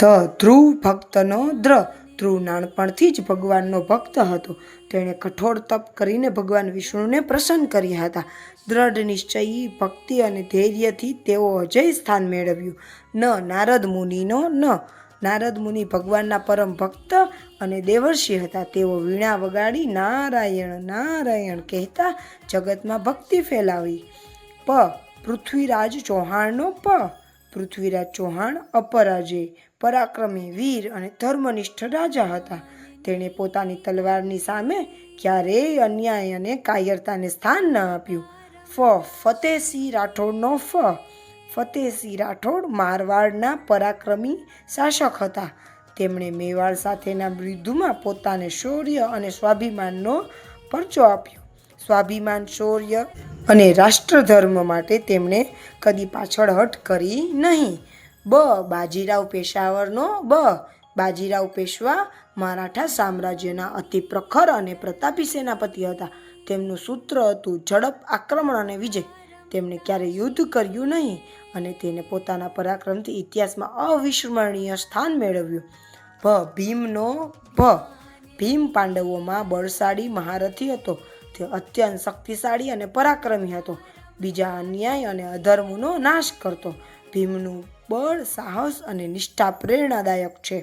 ધ્રુવ ભક્તનો ધ્રુવ નાનપણથી જ ભગવાનનો ભક્ત હતો. તેણે કઠોર તપ કરીને ભગવાન વિષ્ણુને પ્રસન્ન કર્યા હતા. દ્રઢ નિશ્ચયી ભક્તિ અને ધૈર્યથી તેઓ અજય સ્થાન મેળવ્યું. નારદ મુનિ ભગવાનના પરમ ભક્ત અને દેવર્ષિ હતા. તેઓ વીણા વગાડી નારાયણ નારાયણ કહેતા જગતમાં ભક્તિ ફેલાવી. પૃથ્વીરાજ ચૌહાણનો પૃથ્વીરાજ ચૌહાણ અપરાજય, પરાક્રમી, વીર અને ધર્મનિષ્ઠ રાજા હતા. તેણે પોતાની તલવારની સામે ક્યારેય અન્યાય અને કાયરતાને સ્થાન ન આપ્યું. ફતેહસિંહ રાઠોડનો ફતેહસિંહ રાઠોડ મારવાડના પરાક્રમી શાસક હતા. તેમણે મેવાડ સાથેના યુદ્ધમાં પોતાને શૌર્ય અને સ્વાભિમાનનો પરચો આપ્યો. સ્વાભિમાન, શૌર્ય અને રાષ્ટ્રધર્મ માટે તેમણે કદી પાછળહટ કરી નહીં. બાજીરાવ પેશાવરનો બાજીરાવ પેશવા મરાઠા સામ્રાજ્યના અતિ પ્રખર અને પ્રતાપી સેનાપતિ હતા. તેમનું સૂત્ર હતું ઝડપ, આક્રમણ અને વિજય. તેમણે ક્યારેય યુદ્ધ કર્યું નહીં અને તેને પોતાના પરાક્રમથી ઇતિહાસમાં અવિસ્મરણીય સ્થાન મેળવ્યું. ભીમ પાંડવોમાં બળશાળી મહારથી હતો. તે અત્યંત શક્તિશાળી અને પરાક્રમી હતો. બીજા અન્યાય અને અધર્મનો નાશ કરતો. ભીમનું બળ, સાહસ અને નિષ્ઠા પ્રેરણાદાયક છે.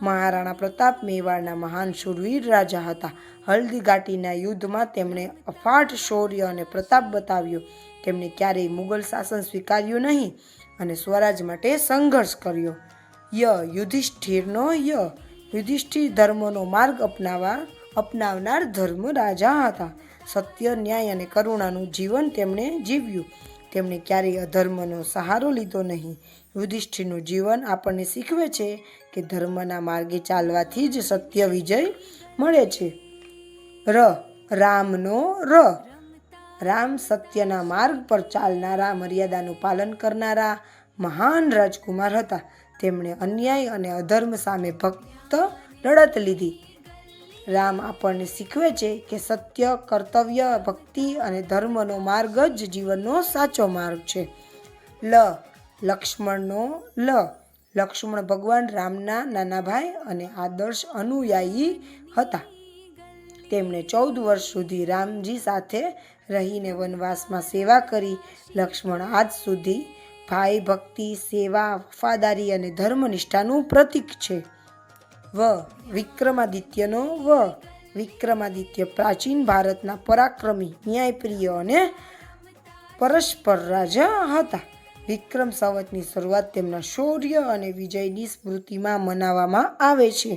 મહારાણા પ્રતાપ મેવાડના મહાન શૂરવીર રાજા હતા. હલ્દી ઘાટીના યુદ્ધમાં તેમણે અફાટ શૌર્ય અને પ્રતાપ બતાવ્યો. તેમણે ક્યારેય મુગલ શાસન સ્વીકાર્યું નહીં અને સ્વરાજ માટે સંઘર્ષ કર્યો. યુધિષ્ઠિર ધર્મનો માર્ગ અપનાવનાર ધર્મ રાજા હતા. સત્ય, ન્યાય અને કરુણાનું જીવન તેમણે જીવ્યું. તેમણે ક્યારેય અધર્મનો સહારો લીધો નહીં. યુધિષ્ઠિરનું જીવન આપણને શીખવે છે કે ધર્મના માર્ગે ચાલવાથી જ સત્ય વિજય મળે છે. રામ સત્યના માર્ગ પર ચાલનારા, મર્યાદાનું પાલન કરનારા મહાન રાજકુમાર હતા. તેમણે અન્યાય અને અધર્મ સામે ભક્ત લડત લીધી. રામ આપણને શીખવે છે કે સત્ય, કર્તવ્ય, ભક્તિ અને ધર્મનો માર્ગ જ જીવનનો સાચો માર્ગ છે. લક્ષ્મણ ભગવાન રામના નાના ભાઈ અને આદર્શ અનુયાયી હતા. તેમણે 14 વર્ષ સુધી રામજી સાથે રહીને વનવાસમાં સેવા કરી. લક્ષ્મણ આજ સુધી ભાઈ ભક્તિ, સેવા, વફાદારી અને ધર્મનિષ્ઠાનું પ્રતીક છે. વિક્રમાદિત્ય પ્રાચીન ભારતના પરાક્રમી, ન્યાયપ્રિય અને પરસ્પર રાજા હતા. વિક્રમ સંવતની શરૂઆત તેમના શૌર્ય અને વિજયની સ્મૃતિમાં મનાવવામાં આવે છે.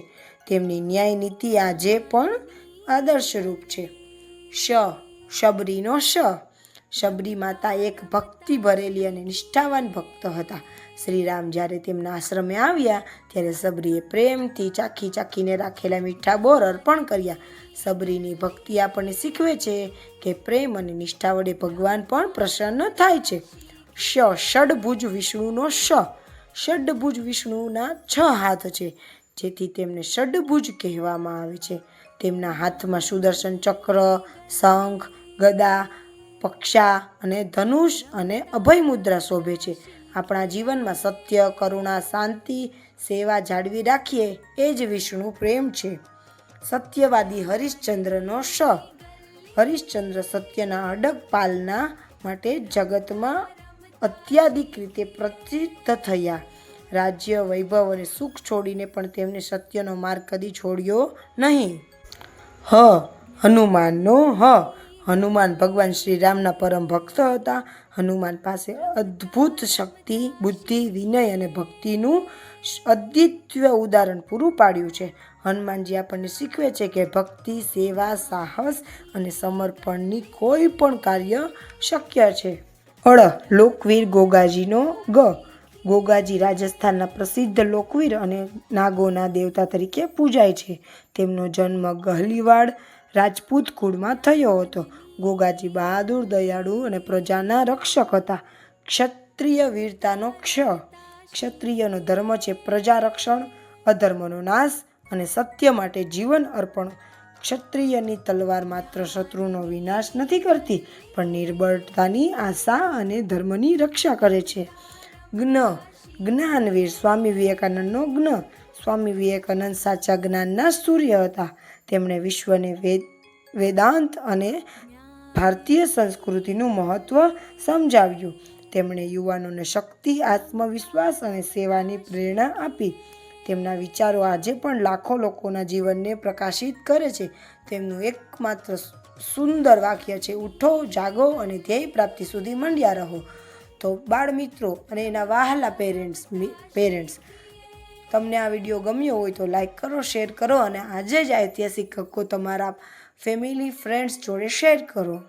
તેમની ન્યાય નીતિ આજે પણ આદર્શરૂપ છે. શબરી માતા એક ભક્તિ ભરેલી અને નિષ્ઠાવાન ભક્ત હતા. શ્રી રામ જ્યારે તેમના આશ્રમે આવ્યા ત્યારે શબરીએ પ્રેમથી ચાખીને રાખેલા મીઠા બોર અર્પણ કર્યા. શબરીની ભક્તિ આપણને શીખવે છે કે પ્રેમ અને નિષ્ઠા વડે ભગવાન પણ પ્રસન્ન થાય છે. ષડભુજ વિષ્ણુના 6 હાથ છે, જેથી તેમને ષડભુજ કહેવામાં આવે છે. તેમના હાથમાં સુદર્શન ચક્ર, શંખ, ગદા, પક્ષા અને ધનુષ અને અભય મુદ્રા શોભે છે. આપણા જીવનમાં સત્ય, કરુણા, શાંતિ, સેવા જાળવી રાખીએ એ જ વિષ્ણુ પ્રેમ છે. સત્યવાદી હરિશ્ચંદ્ર સત્યના અડગ પાલના માટે જગતમાં અત્યાધિક રીતે પ્રસિદ્ધ થયા. રાજ્ય, વૈભવ અને સુખ છોડીને પણ તેમણે સત્યનો માર્ગ કદી છોડ્યો નહીં. હનુમાન ભગવાન શ્રી રામના પરમ ભક્ત હતા. હનુમાન પાસે અદ્ભુત શક્તિ, બુદ્ધિ, વિનય અને ભક્તિનું અદ્વિતીય ઉદાહરણ પૂરું પાડ્યું છે. હનુમાનજી આપણને શીખવે છે કે ભક્તિ, સેવા, સાહસ અને સમર્પણની કોઈ પણ કાર્ય શક્ય છે. લોકવીર ગોગાજી રાજસ્થાનના પ્રસિદ્ધ લોકવીર અને નાગોના દેવતા તરીકે પૂજાય છે. તેમનો જન્મ ગહલીવાડ રાજપૂત કુળમાં થયો હતો. ગોગાજી બહાદુર, દયાળુ અને પ્રજાના રક્ષક હતા. ક્ષત્રિયનો ધર્મ છે પ્રજા રક્ષણ, અધર્મનો નાશ અને સત્ય માટે જીવન અર્પણ. ક્ષત્રિયની તલવાર માત્ર શત્રુનો વિનાશ નથી કરતી, પણ નિર્બળતાની આશા અને ધર્મની રક્ષા કરે છે. જ્ઞાનવીર સ્વામી વિવેકાનંદનો જ્ઞ. સ્વામી વિવેકાનંદ સાચા જ્ઞાનના સૂર્ય હતા. તેમણે વિશ્વને વેદાંત અને ભારતીય સંસ્કૃતિનું મહત્ત્વ સમજાવ્યું. તેમણે યુવાનોને શક્તિ, આત્મવિશ્વાસ અને સેવાની પ્રેરણા આપી. તેમના વિચારો આજે પણ લાખો લોકોના જીવનને પ્રકાશિત કરે છે. તેમનું એકમાત્ર સુંદર વાક્ય છે, ઉઠો, જાગો અને ધ્યેય પ્રાપ્તિ સુધી મંડ્યા રહો. તો બાળ મિત્રો અને એના વહાલા પેરેન્ટ્સ તમને આ વિડીયો ગમ્યો હોય તો લાઈક કરો, શેર કરો અને આજે જ ઐતિહાસિક હક્કો તમારા ફેમિલી ફ્રેન્ડ્સ જોડે શેર કરો.